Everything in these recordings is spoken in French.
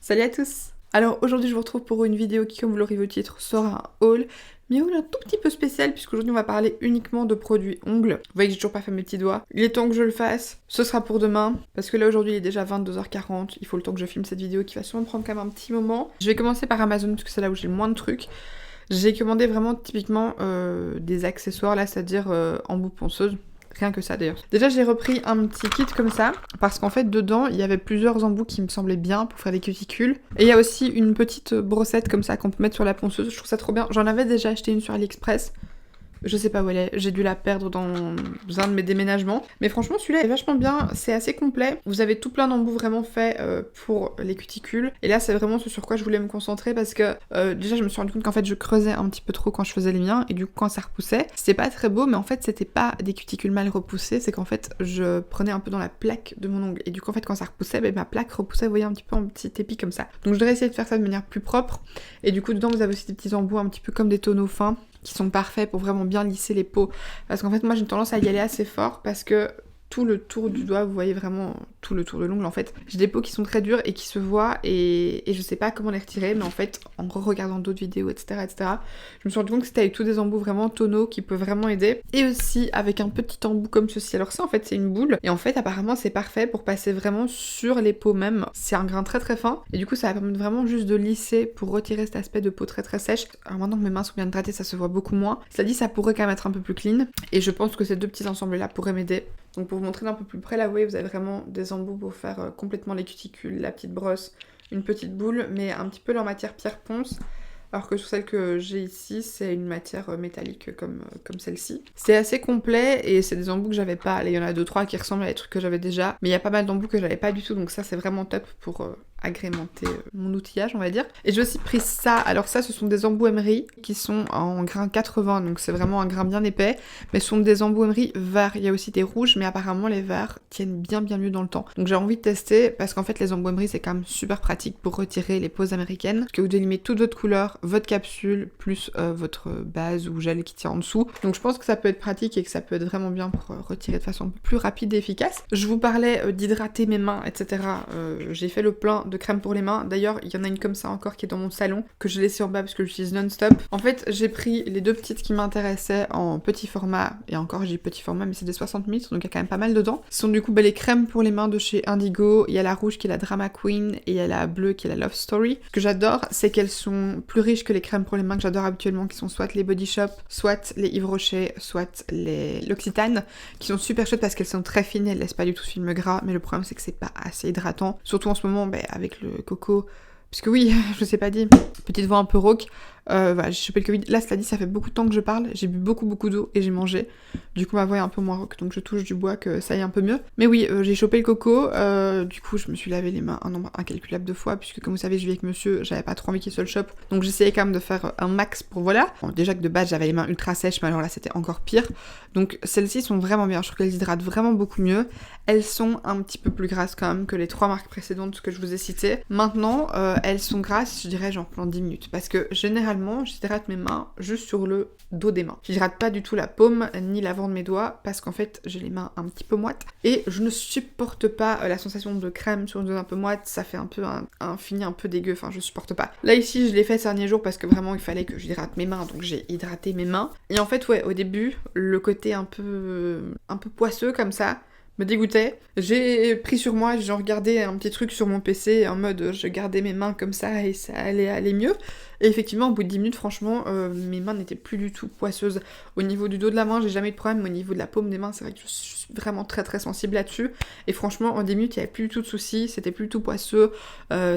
Salut à tous. Alors aujourd'hui je vous retrouve pour une vidéo qui, comme vous l'aurez vu au titre, sera un haul, mais un haul un tout petit peu spécial puisqu'aujourd'hui on va parler uniquement de produits ongles. Vous voyez que j'ai toujours pas fait mes petits doigts. Il est temps que je le fasse. Ce sera pour demain parce que là aujourd'hui il est déjà 22h40. Il faut le temps que je filme cette vidéo qui va sûrement prendre quand même un petit moment. Je vais commencer par Amazon parce que c'est là où j'ai le moins de trucs. J'ai commandé vraiment typiquement des accessoires là, c'est-à-dire embout ponceuse. Rien que ça d'ailleurs. Déjà j'ai repris un petit kit comme ça, parce qu'en fait dedans il y avait plusieurs embouts qui me semblaient bien pour faire des cuticules. Et il y a aussi une petite brossette comme ça qu'on peut mettre sur la ponceuse, je trouve ça trop bien. J'en avais déjà acheté une sur AliExpress. Je sais pas où elle est, j'ai dû la perdre dans un de mes déménagements. Mais franchement celui-là est vachement bien, c'est assez complet. Vous avez tout plein d'embouts vraiment faits pour les cuticules. Et là c'est vraiment ce sur quoi je voulais me concentrer parce que déjà je me suis rendu compte qu'en fait je creusais un petit peu trop quand je faisais les miens. Et du coup quand ça repoussait, c'était pas très beau mais en fait c'était pas des cuticules mal repoussées. C'est qu'en fait je prenais un peu dans la plaque de mon ongle. Et du coup en fait quand ça repoussait, ma plaque repoussait, vous voyez, un petit peu en petit épi comme ça. Donc je devrais essayer de faire ça de manière plus propre. Et du coup dedans vous avez aussi des petits embouts un petit peu comme des tonneaux fins, qui sont parfaits pour vraiment bien lisser les peaux. Parce qu'en fait, moi j'ai une tendance à y aller assez fort parce que tout le tour du doigt, vous voyez vraiment tout le tour de l'ongle en fait. J'ai des peaux qui sont très dures et qui se voient et je sais pas comment les retirer, mais en fait, en regardant d'autres vidéos, etc., je me suis rendu compte que c'était avec tous des embouts vraiment tonaux qui peuvent vraiment aider. Et aussi avec un petit embout comme ceci. Alors ça en fait c'est une boule et en fait apparemment c'est parfait pour passer vraiment sur les peaux même. C'est un grain très très fin et du coup ça va permettre vraiment juste de lisser pour retirer cet aspect de peau très très sèche. Alors maintenant que mes mains sont bien hydratées, ça se voit beaucoup moins. Cela dit, ça pourrait quand même être un peu plus clean et je pense que ces deux petits ensembles là pourraient m'aider. Donc pour vous montrer d'un peu plus près, là vous voyez, vous avez vraiment des embouts pour faire complètement les cuticules, la petite brosse, une petite boule, mais un petit peu leur matière pierre ponce. Alors que sur celle que j'ai ici, c'est une matière métallique comme celle-ci. C'est assez complet et c'est des embouts que j'avais pas. Là, il y en a 2-3 qui ressemblent à des trucs que j'avais déjà, mais il y a pas mal d'embouts que j'avais pas du tout, donc ça c'est vraiment top pour agrémenter mon outillage, on va dire. Et j'ai aussi pris ça. Alors ça, ce sont des embouts emery qui sont en grain 80, donc c'est vraiment un grain bien épais, mais ce sont des embouts emery verts. Il y a aussi des rouges, mais apparemment les verts tiennent bien mieux dans le temps. Donc j'ai envie de tester, parce qu'en fait les embouts emery c'est quand même super pratique pour retirer les peaux américaines, parce que vous devez mettre toute votre couleur, votre capsule, plus votre base ou gel qui tient en dessous. Donc je pense que ça peut être pratique et que ça peut être vraiment bien pour retirer de façon un peu plus rapide et efficace. Je vous parlais d'hydrater mes mains, etc. J'ai fait le plein de crème pour les mains. D'ailleurs, il y en a une comme ça encore qui est dans mon salon, que j'ai laissée en bas parce que j'utilise non-stop. En fait, j'ai pris les deux petites qui m'intéressaient en petit format, et encore j'ai petit format, mais c'est des 60 ml, donc il y a quand même pas mal dedans. Ce sont du coup les crèmes pour les mains de chez Indigo. Il y a la rouge qui est la Drama Queen, et il y a la bleue qui est la Love Story. Ce que j'adore, c'est qu'elles sont plus riches que les crèmes pour les mains que j'adore habituellement, qui sont soit les Body Shop, soit les Yves Rocher, soit l'Occitane, qui sont super chouettes parce qu'elles sont très fines, elles laissent pas du tout de film gras, mais le problème c'est que c'est pas assez hydratant. Surtout en ce moment, avec le coco, puisque oui, je vous ai pas dit, petite voix un peu rauque, voilà, j'ai chopé le Covid. Là, cela dit, ça fait beaucoup de temps que je parle, j'ai bu beaucoup d'eau et j'ai mangé. Du coup, ma voix est un peu moins rauque, donc je touche du bois que ça aille un peu mieux. Mais oui, j'ai chopé le coco, du coup, je me suis lavé les mains un nombre incalculable de fois, puisque comme vous savez, je vis avec monsieur, j'avais pas trop envie qu'il se le chope, donc j'essayais quand même de faire un max pour voilà. Bon, déjà que de base, j'avais les mains ultra sèches, mais alors là, c'était encore pire. Donc celles-ci sont vraiment bien, je trouve qu'elles hydratent vraiment beaucoup mieux. Elles sont un petit peu plus grasses quand même que les 3 marques précédentes que je vous ai citées. Maintenant, elles sont grasses, je dirais genre pendant 10 minutes, parce que généralement, j'hydrate mes mains juste sur le dos des mains. J'hydrate pas du tout la paume ni l'avant de mes doigts parce qu'en fait j'ai les mains un petit peu moites et je ne supporte pas la sensation de crème sur une zone un peu moite, ça fait un peu un fini un peu dégueu, enfin je supporte pas. Là ici je l'ai fait ces derniers jours parce que vraiment il fallait que j'hydrate mes mains, donc j'ai hydraté mes mains. Et en fait ouais, au début le côté un peu poisseux comme ça me dégoûtait. J'ai pris sur moi, j'ai regardé un petit truc sur mon PC en mode je gardais mes mains comme ça et ça allait aller mieux. Et effectivement, au bout de 10 minutes, franchement, mes mains n'étaient plus du tout poisseuses. Au niveau du dos de la main, j'ai jamais eu de problème, mais au niveau de la paume des mains, c'est vrai que je suis vraiment très sensible là-dessus. Et franchement, en 10 minutes, il n'y avait plus du tout de soucis, c'était plus du tout poisseux,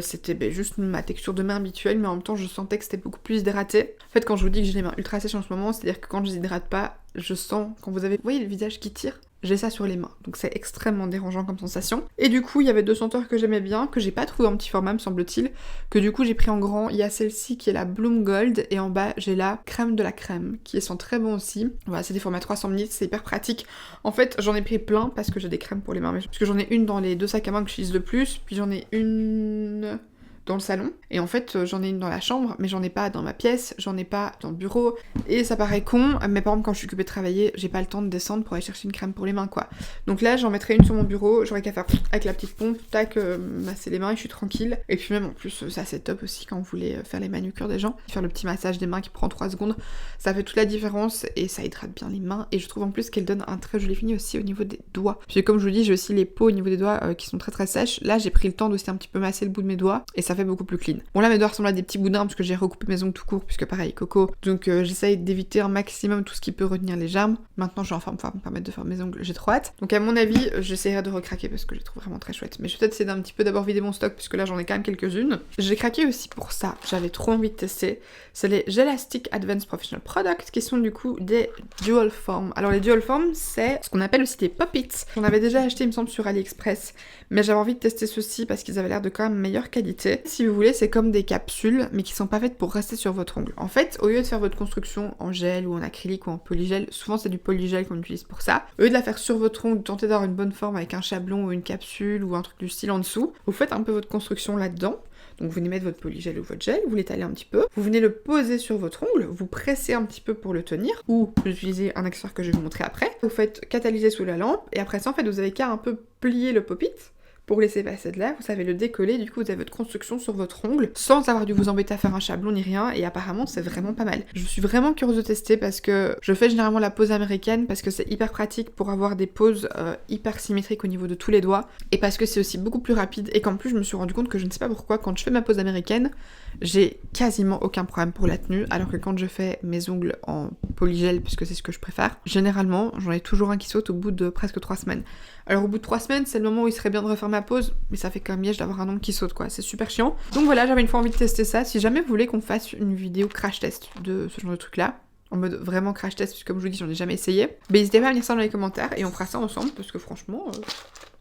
c'était juste ma texture de main habituelle, mais en même temps, je sentais que c'était beaucoup plus hydraté. En fait, quand je vous dis que j'ai les mains ultra sèches en ce moment, c'est-à-dire que quand je les hydrate pas, je sens, quand vous voyez le visage qui tire, j'ai ça sur les mains, donc c'est extrêmement dérangeant comme sensation. Et du coup, il y avait 2 senteurs que j'aimais bien, que j'ai pas trouvé en petit format, me semble-t-il, que du coup j'ai pris en grand. Il y a celle-ci qui est la Bloom Gold, et en bas j'ai la crème de la crème, qui sent très bon aussi. Voilà, c'est des formats 300 ml, c'est hyper pratique. En fait, j'en ai pris plein parce que j'ai des crèmes pour les mains, parce que j'en ai une dans les 2 sacs à main que j'utilise le plus, puis j'en ai une dans le salon. Et en fait, j'en ai une dans la chambre, mais j'en ai pas dans ma pièce, j'en ai pas dans le bureau. Et ça paraît con, mais par exemple, quand je suis occupée de travailler, j'ai pas le temps de descendre pour aller chercher une crème pour les mains, quoi. Donc là, j'en mettrai une sur mon bureau, j'aurais qu'à faire avec la petite pompe, tac, masser les mains et je suis tranquille. Et puis même en plus, ça c'est top aussi quand vous voulez faire les manucures des gens. Faire le petit massage des mains qui prend 3 secondes, ça fait toute la différence et ça hydrate bien les mains. Et je trouve en plus qu'elle donne un très joli fini aussi au niveau des doigts. Puis comme je vous dis, j'ai aussi les peaux au niveau des doigts qui sont très très sèches. Là, j'ai pris le temps d'aussi un petit peu masser le bout de mes doigts et ça fait beaucoup plus clean. Bon là, mes doigts ressemblent à des petits boudins parce que j'ai recoupé mes ongles tout court puisque pareil, coco. Donc j'essaye d'éviter un maximum tout ce qui peut retenir les germes. Maintenant, je suis en forme pour me permettre de faire mes ongles, j'ai trop hâte. Donc à mon avis, j'essaierai de recraquer parce que je les trouve vraiment très chouettes. Mais je vais peut-être essayer d'un petit peu d'abord vider mon stock puisque là j'en ai quand même quelques-unes. J'ai craqué aussi pour ça, j'avais trop envie de tester. C'est les Gelastic Advanced Professional Products qui sont du coup des dual form. Alors les dual form, c'est ce qu'on appelle aussi des pop-its. J'en avais déjà acheté il me semble sur AliExpress, mais j'avais envie de tester ceux-ci parce qu'ils avaient l'air de quand même meilleure qualité. Si vous voulez, c'est comme des capsules mais qui sont pas faites pour rester sur votre ongle. En fait, au lieu de faire votre construction en gel ou en acrylique ou en polygel, souvent c'est du polygel qu'on utilise pour ça. Au lieu de la faire sur votre ongle, tenter d'avoir une bonne forme avec un chablon ou une capsule ou un truc du style en dessous, vous faites un peu votre construction là-dedans. Donc vous venez mettre votre polygel ou votre gel, vous l'étalez un petit peu, vous venez le poser sur votre ongle, vous pressez un petit peu pour le tenir, ou vous utilisez un accessoire que je vais vous montrer après, vous faites catalyser sous la lampe, et après ça en fait vous avez qu'à un peu plier le pop-it, pour laisser passer de l'air, vous savez le décoller, du coup vous avez votre construction sur votre ongle, sans avoir dû vous embêter à faire un chablon ni rien, et apparemment c'est vraiment pas mal. Je suis vraiment curieuse de tester parce que je fais généralement la pose américaine, parce que c'est hyper pratique pour avoir des poses hyper symétriques au niveau de tous les doigts, et parce que c'est aussi beaucoup plus rapide, et qu'en plus je me suis rendu compte que je ne sais pas pourquoi, quand je fais ma pose américaine, j'ai quasiment aucun problème pour la tenue, alors que quand je fais mes ongles en polygel, puisque c'est ce que je préfère, généralement j'en ai toujours un qui saute au bout de presque 3 semaines. Alors au bout de 3 semaines, c'est le moment où il serait bien de refaire ma pause, mais ça fait quand même miège d'avoir un ongle qui saute quoi, c'est super chiant. Donc voilà, j'avais une fois envie de tester ça. Si jamais vous voulez qu'on fasse une vidéo crash test de ce genre de truc là, en mode vraiment crash test, puisque comme je vous dis, j'en ai jamais essayé, mais n'hésitez pas à me dire ça dans les commentaires et on fera ça ensemble parce que franchement,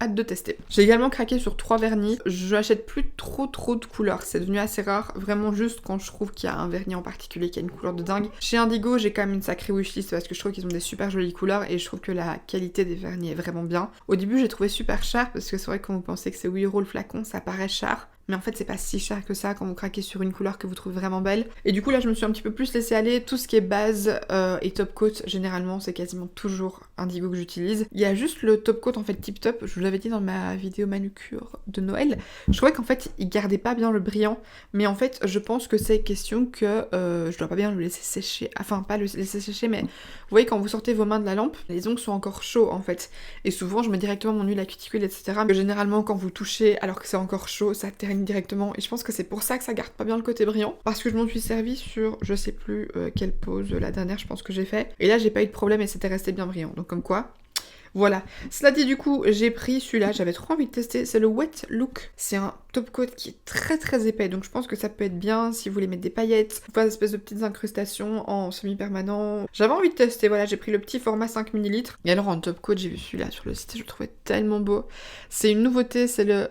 hâte de tester. J'ai également craqué sur 3 vernis. Je n'achète plus trop de couleurs, c'est devenu assez rare, vraiment juste quand je trouve qu'il y a un vernis en particulier qui a une couleur de dingue. Chez Indigo, j'ai quand même une sacrée wishlist parce que je trouve qu'ils ont des super jolies couleurs et je trouve que la qualité des vernis est vraiment bien. Au début, j'ai trouvé super cher parce que c'est vrai que quand vous pensez que c'est 8 € le flacon, ça paraît cher. Mais en fait c'est pas si cher que ça quand vous craquez sur une couleur que vous trouvez vraiment belle. Et du coup là je me suis un petit peu plus laissée aller, tout ce qui est base et top coat généralement c'est quasiment toujours Indigo que j'utilise. Il y a juste le top coat en fait tip top, je vous l'avais dit dans ma vidéo manucure de Noël, je trouvais qu'en fait il gardait pas bien le brillant, mais en fait je pense que c'est question que je dois pas bien le laisser sécher, enfin pas le laisser sécher mais vous voyez quand vous sortez vos mains de la lampe, les ongles sont encore chauds en fait, et souvent je mets directement mon huile à cuticule etc, mais généralement quand vous touchez alors que c'est encore chaud ça ternit directement, et je pense que c'est pour ça que ça garde pas bien le côté brillant, parce que je m'en suis servi sur je sais plus quelle pose, la dernière je pense que j'ai fait, et là j'ai pas eu de problème et c'était resté bien brillant, donc comme quoi. Voilà, cela dit du coup j'ai pris celui-là, j'avais trop envie de tester, c'est le Wet Look, c'est un top coat qui est très épais, donc je pense que ça peut être bien si vous voulez mettre des paillettes, ou faire des espèces de petites incrustations en semi-permanent. J'avais envie de tester, voilà, j'ai pris le petit format 5 ml, et alors en top coat j'ai vu celui-là sur le site, je le trouvais tellement beau. C'est une nouveauté, c'est le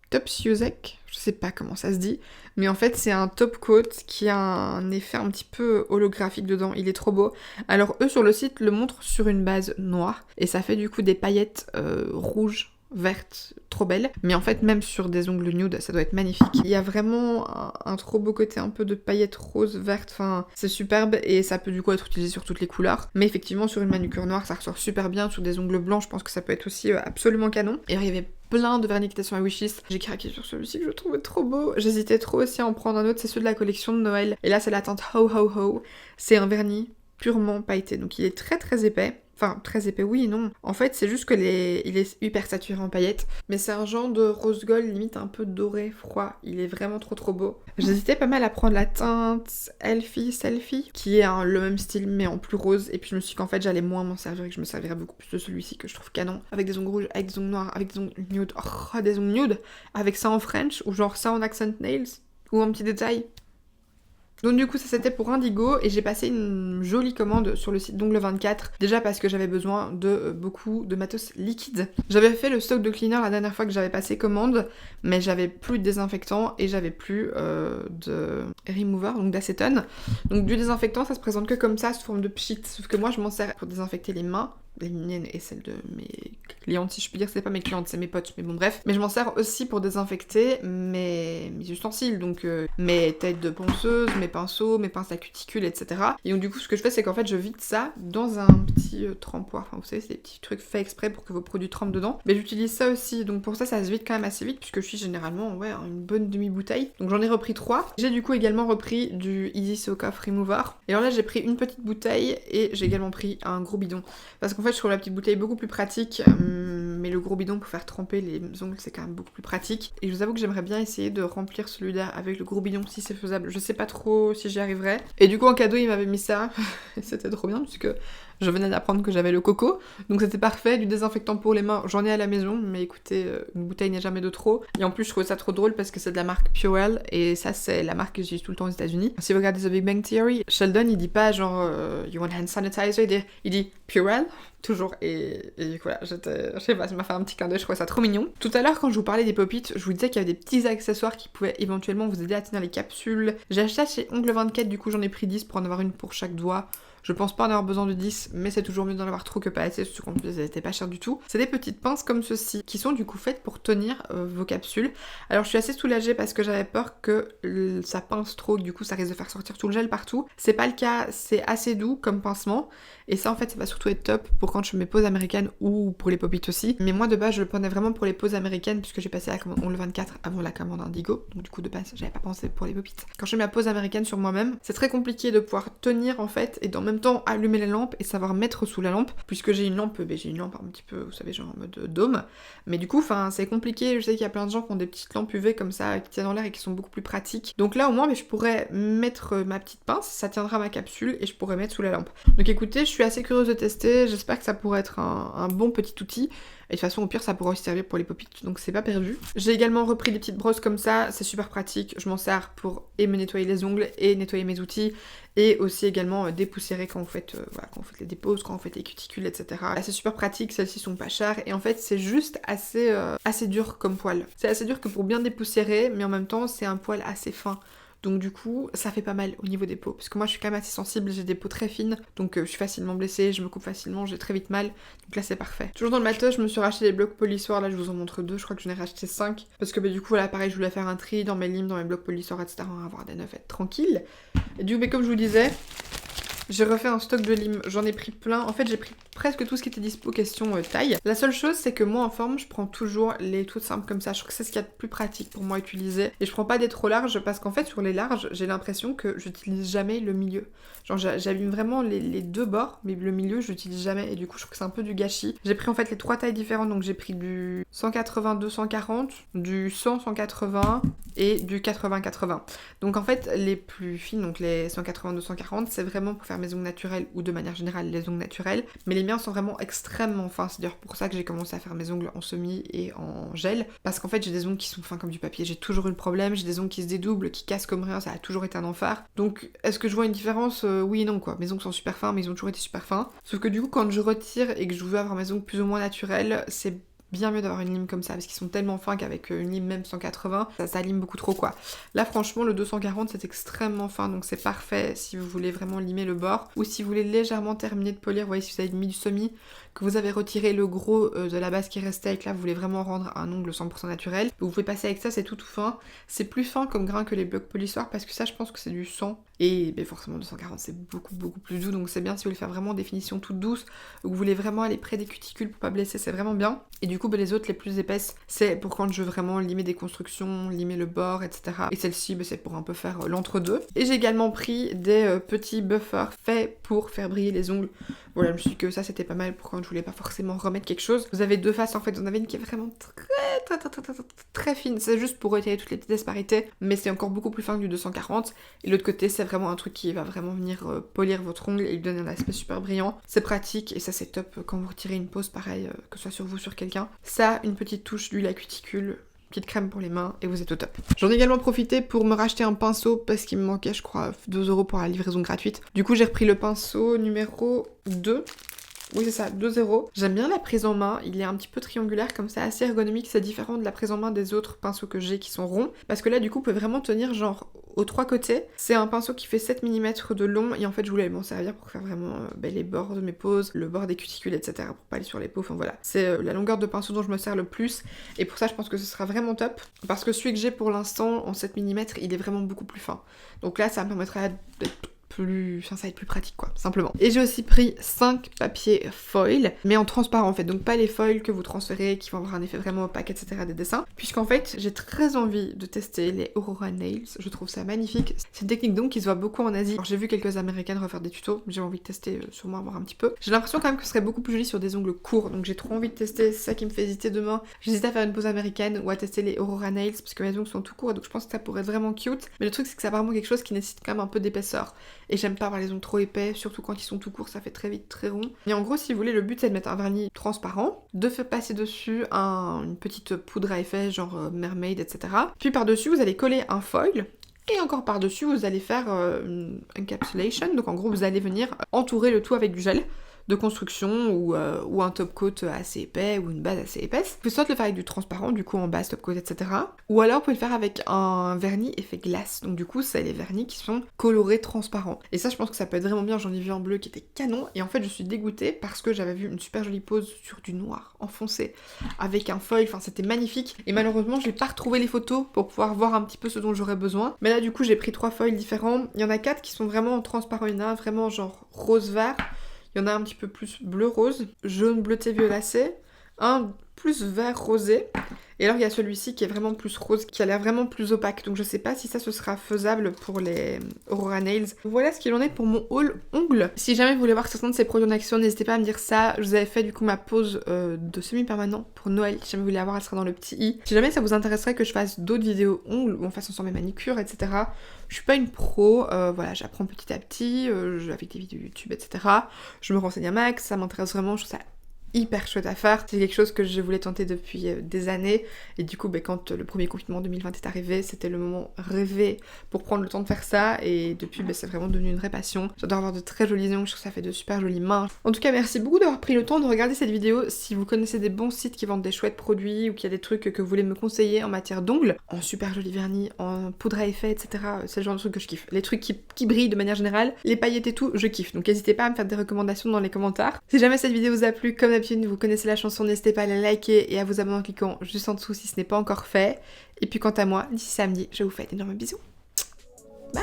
Top Siuzek, je sais pas comment ça se dit, mais en fait c'est un top coat qui a un effet un petit peu holographique dedans, il est trop beau. Alors eux sur le site le montrent sur une base noire, et ça fait du coup des paillettes rouges, vertes, trop belles, mais en fait même sur des ongles nude ça doit être magnifique. Il y a vraiment un trop beau côté un peu de paillettes roses, vertes, enfin c'est superbe, et ça peut du coup être utilisé sur toutes les couleurs, mais effectivement sur une manucure noire ça ressort super bien, sur des ongles blancs je pense que ça peut être aussi absolument canon. Et il y avait plein de vernis qui étaient sur ma wishlist. J'ai craqué sur celui-ci que je trouvais trop beau. J'hésitais trop aussi à en prendre un autre, c'est celui de la collection de Noël. Et là c'est la teinte Ho Ho Ho. C'est un vernis purement pailleté, donc il est très épais. Enfin, très épais, oui et non. En fait, c'est juste que il est hyper saturé en paillettes. Mais c'est un genre de rose gold, limite un peu doré, froid. Il est vraiment trop beau. J'hésitais pas mal à prendre la teinte Elfie Selfie, qui est le même style, mais en plus rose. Et puis je me suis dit qu'en fait, j'allais moins m'en servir et que je me servirais beaucoup plus de celui-ci, que je trouve canon. Avec des ongles rouges, avec des ongles noirs, avec des ongles nude. Oh, des ongles nude. Avec ça en French, ou genre ça en accent nails. Ou un petit détail. Donc du coup ça c'était pour Indigo, et j'ai passé une jolie commande sur le site d'Ongle 24, déjà parce que j'avais besoin de beaucoup de matos liquide. J'avais fait le stock de cleaner la dernière fois que j'avais passé commande, mais j'avais plus de désinfectant et j'avais plus de remover, donc d'acétone. Donc du désinfectant ça se présente que comme ça sous forme de pchit, sauf que moi je m'en sers pour désinfecter les mains, les miennes et celles de mes clientes, si je puis dire, c'est pas mes clientes, c'est mes potes, mais bon bref. Mais je m'en sers aussi pour désinfecter mes ustensiles, donc mes têtes de ponceuse, mes pinceaux, mes pinces à cuticule, etc. Et donc du coup ce que je fais c'est qu'en fait je vide ça dans un petit trempoir, enfin vous savez c'est des petits trucs faits exprès pour que vos produits trempent dedans. Mais j'utilise ça aussi, donc pour ça se vide quand même assez vite puisque je suis généralement une bonne demi-bouteille. Donc j'en ai repris 3. J'ai du coup également repris du Easy Soak Off Remover. Et alors là j'ai pris une petite bouteille et j'ai également pris un gros bidon. Parce qu'en fait je trouve la petite bouteille beaucoup plus pratique, mais le gros bidon pour faire tremper les ongles c'est quand même beaucoup plus pratique. Et je vous avoue que j'aimerais bien essayer de remplir celui-là avec le gros bidon si c'est faisable. Je sais pas trop si j'y arriverai. Et du coup en cadeau il m'avait mis ça, et c'était trop bien puisque je venais d'apprendre que j'avais le coco, donc c'était parfait, du désinfectant pour les mains, j'en ai à la maison, mais écoutez, une bouteille n'est jamais de trop. Et en plus je trouvais ça trop drôle parce que c'est de la marque Purell, et ça c'est la marque que j'utilise tout le temps aux États-Unis. Si vous regardez The Big Bang Theory, Sheldon il dit pas genre you want hand sanitizer, il dit Purell, toujours, et voilà, je sais pas, ça m'a fait un petit clin d'œil, je trouvais ça trop mignon. Tout à l'heure quand je vous parlais des pop-it, je vous disais qu'il y avait des petits accessoires qui pouvaient éventuellement vous aider à tenir les capsules. J'ai acheté ça chez Ongle 24, du coup j'en ai pris 10 pour en avoir une pour chaque doigt. Je pense pas en avoir besoin de 10, mais c'est toujours mieux d'en avoir trop que pas assez, surtout qu'en plus elles étaient pas chères du tout. C'est des petites pinces comme ceci, qui sont du coup faites pour tenir vos capsules. Alors je suis assez soulagée parce que j'avais peur que ça pince trop, du coup ça risque de faire sortir tout le gel partout. C'est pas le cas, c'est assez doux comme pincement, et ça en fait ça va surtout être top pour quand je fais mes pauses américaines ou pour les pop-it aussi. Mais moi de base je le prenais vraiment pour les pauses américaines puisque j'ai passé la commande Ongle 24 avant la commande Indigo, donc du coup de base j'avais pas pensé pour les pop-it. Quand je fais ma pause américaine sur moi-même, c'est très compliqué de pouvoir tenir en fait et dans le même temps allumer la lampe et savoir mettre sous la lampe, puisque j'ai une lampe un petit peu, vous savez, genre en mode dôme, mais du coup, c'est compliqué. Je sais qu'il y a plein de gens qui ont des petites lampes UV comme ça, qui tiennent dans l'air et qui sont beaucoup plus pratiques. Donc là, au moins, je pourrais mettre ma petite pince, ça tiendra ma capsule et je pourrais mettre sous la lampe. Donc écoutez, je suis assez curieuse de tester, j'espère que ça pourrait être un bon petit outil. Et de toute façon, au pire, ça pourra aussi servir pour les pop-it, donc c'est pas perdu. J'ai également repris des petites brosses comme ça, c'est super pratique. Je m'en sers pour et me nettoyer les ongles et nettoyer mes outils, et aussi également dépoussiérer quand vous faites les déposes, quand vous faites les cuticules, etc. Là, c'est super pratique, celles-ci sont pas chères, et en fait, c'est juste assez dur comme poil. C'est assez dur que pour bien dépoussiérer, mais en même temps, c'est un poil assez fin. Donc du coup, ça fait pas mal au niveau des peaux. Parce que moi, je suis quand même assez sensible, j'ai des peaux très fines. Donc je suis facilement blessée, je me coupe facilement, j'ai très vite mal. Donc là, c'est parfait. Toujours dans le matos, je me suis racheté des blocs polissoirs. Là, je vous en montre 2. Je crois que j'en ai racheté 5. Parce que du coup, voilà, pareil, je voulais faire un tri dans mes limes, dans mes blocs polissoirs, etc. Avoir des neufs, être tranquille. Et du coup, comme je vous disais, j'ai refait un stock de limes, j'en ai pris plein. En fait, j'ai pris presque tout ce qui était dispo question taille. La seule chose, c'est que moi en forme, je prends toujours les toutes simples comme ça. Je trouve que c'est ce qu'il y a de plus pratique pour moi à utiliser. Et je prends pas des trop larges parce qu'en fait, sur les larges, j'ai l'impression que j'utilise jamais le milieu. Genre, j'abîme vraiment les deux bords, mais le milieu, je l'utilise jamais. Et du coup, je trouve que c'est un peu du gâchis. J'ai pris en fait les 3 tailles différentes. Donc, j'ai pris du 180-240, du 100-180 et du 80-80. Donc, en fait, les plus fines, donc les 180-240, c'est vraiment pour faire mes ongles naturels ou de manière générale les ongles naturels. Mais les miens sont vraiment extrêmement fins. C'est d'ailleurs pour ça que j'ai commencé à faire mes ongles en semi et en gel. Parce qu'en fait, j'ai des ongles qui sont fins comme du papier. J'ai toujours eu le problème. J'ai des ongles qui se dédoublent, qui cassent comme rien. Ça a toujours été un enfer. Donc, est-ce que je vois une différence? Oui et non quoi. Mes ongles sont super fins, mais ils ont toujours été super fins. Sauf que du coup, quand je retire et que je veux avoir mes ongles plus ou moins naturels, c'est bien mieux d'avoir une lime comme ça parce qu'ils sont tellement fins qu'avec une lime même 180 ça lime beaucoup trop quoi. Là franchement le 240 c'est extrêmement fin donc c'est parfait si vous voulez vraiment limer le bord ou si vous voulez légèrement terminer de polir. Vous voyez si vous avez mis du semi, que vous avez retiré le gros de la base qui restait et que là vous voulez vraiment rendre un ongle 100% naturel, vous pouvez passer avec ça, c'est tout fin. C'est plus fin comme grain que les blocs polissoirs parce que ça je pense que c'est du 100 et forcément 240 c'est beaucoup plus doux donc c'est bien si vous voulez faire vraiment définition toute douce ou que vous voulez vraiment aller près des cuticules pour pas blesser, c'est vraiment bien. Et du coup les autres les plus épaisses c'est pour quand je veux vraiment limer des constructions, limer le bord etc. Et celle-ci c'est pour un peu faire l'entre-deux. Et j'ai également pris des petits buffers faits pour faire briller les ongles. Voilà, je me suis dit que ça c'était pas mal pour quand je voulais pas forcément remettre quelque chose. Vous avez deux faces en fait, vous en avez une qui est vraiment très fine, c'est juste pour retirer toutes les petites disparités, mais c'est encore beaucoup plus fin que du 240. Et l'autre côté c'est vraiment un truc qui va vraiment venir polir votre ongle et lui donner un aspect super brillant. C'est pratique et ça c'est top quand vous retirez une pose pareil, que ce soit sur vous, sur quelqu'un. Ça, une petite touche d'huile à cuticule, petite crème pour les mains et vous êtes au top. J'en ai également profité pour me racheter un pinceau parce qu'il me manquait je crois 2€ pour la livraison gratuite. Du coup j'ai repris le pinceau numéro 2. Oui c'est ça, 2,0. J'aime bien la prise en main, il est un petit peu triangulaire comme ça, assez ergonomique, c'est différent de la prise en main des autres pinceaux que j'ai qui sont ronds. Parce que là du coup, vous pouvez vraiment tenir genre aux 3 côtés. C'est un pinceau qui fait 7 mm de long et en fait je voulais m'en servir pour faire vraiment les bords de mes poses, le bord des cuticules, etc. pour pas aller sur les peaux, enfin voilà. C'est la longueur de pinceau dont je me sers le plus et pour ça je pense que ce sera vraiment top parce que celui que j'ai pour l'instant en 7 mm il est vraiment beaucoup plus fin. Donc là ça me permettra d'être plus... Enfin, ça va être plus pratique quoi, simplement. Et j'ai aussi pris 5 papiers foil, mais en transparent en fait, donc pas les foils que vous transférez, qui vont avoir un effet vraiment opaque, etc. des dessins, puisqu'en fait, j'ai très envie de tester les Aurora Nails, je trouve ça magnifique. C'est une technique donc qui se voit beaucoup en Asie. Alors j'ai vu quelques américaines refaire des tutos, j'ai envie de tester sur moi, voir un petit peu. J'ai l'impression quand même que ce serait beaucoup plus joli sur des ongles courts, donc j'ai trop envie de tester, c'est ça qui me fait hésiter demain. J'hésite à faire une pose américaine ou à tester les Aurora Nails, parce que mes ongles sont tout courts, donc je pense que ça pourrait être vraiment cute. Mais le truc c'est que c'est vraiment quelque chose qui nécessite quand même un peu d'épaisseur. Et j'aime pas avoir les ongles trop épais, surtout quand ils sont tout courts, ça fait très vite très rond. Et en gros, si vous voulez, le but c'est de mettre un vernis transparent, de faire passer dessus une petite poudre à effet genre mermaid, etc. Puis par-dessus, vous allez coller un foil. Et encore par-dessus, vous allez faire une encapsulation, donc en gros, vous allez venir entourer le tout avec du gel de construction ou un top coat assez épais ou une base assez épaisse. Vous pouvez soit le faire avec du transparent, du coup en base, top coat, etc. Ou alors vous pouvez le faire avec un vernis effet glace. Donc du coup, c'est les vernis qui sont colorés transparents. Et ça, je pense que ça peut être vraiment bien. J'en ai vu un bleu qui était canon. Et en fait, je suis dégoûtée parce que j'avais vu une super jolie pose sur du noir enfoncé avec un foil. Enfin, c'était magnifique. Et malheureusement, je n'ai pas retrouvé les photos pour pouvoir voir un petit peu ce dont j'aurais besoin. Mais là, du coup, j'ai pris 3 foils différents. Il y en a 4 qui sont vraiment transparents. Il y en a un vraiment genre rose-vert. Il y en a un petit peu plus bleu-rose, jaune, bleuté, violacé, un plus vert rosé. Et alors il y a celui-ci qui est vraiment plus rose, qui a l'air vraiment plus opaque. Donc je sais pas si ça ce sera faisable pour les Aurora Nails. Voilà ce qu'il en est pour mon haul ongles. Si jamais vous voulez voir certains de ces produits en action, n'hésitez pas à me dire ça. Je vous avais fait du coup ma pose de semi-permanent pour Noël. Si jamais vous voulez la voir, elle sera dans le petit i. Si jamais ça vous intéresserait que je fasse d'autres vidéos ongles, où on fasse ensemble mes manicures, etc. Je suis pas une pro, voilà, j'apprends petit à petit, avec des vidéos YouTube, etc. Je me renseigne un max, ça m'intéresse vraiment, je trouve ça hyper chouette à faire. C'est quelque chose que je voulais tenter depuis des années et du coup quand le premier confinement 2020 est arrivé, c'était le moment rêvé pour prendre le temps de faire ça et depuis c'est vraiment devenu une vraie passion. J'adore avoir de très jolis ongles, je trouve que ça fait de super jolies mains. En tout cas merci beaucoup d'avoir pris le temps de regarder cette vidéo. Si vous connaissez des bons sites qui vendent des chouettes produits ou qu'il y a des trucs que vous voulez me conseiller en matière d'ongles, en super joli vernis, en poudre à effet, etc. C'est le genre de trucs que je kiffe. Les trucs qui brillent de manière générale, les paillettes et tout, je kiffe. Donc n'hésitez pas à me faire des recommandations dans les commentaires. Si jamais cette vidéo vous a plu, comme d'habitude, vous connaissez la chanson, n'hésitez pas à la liker et à vous abonner en cliquant juste en dessous si ce n'est pas encore fait. Et puis quant à moi, d'ici samedi, je vous fais d'énormes bisous. Bye!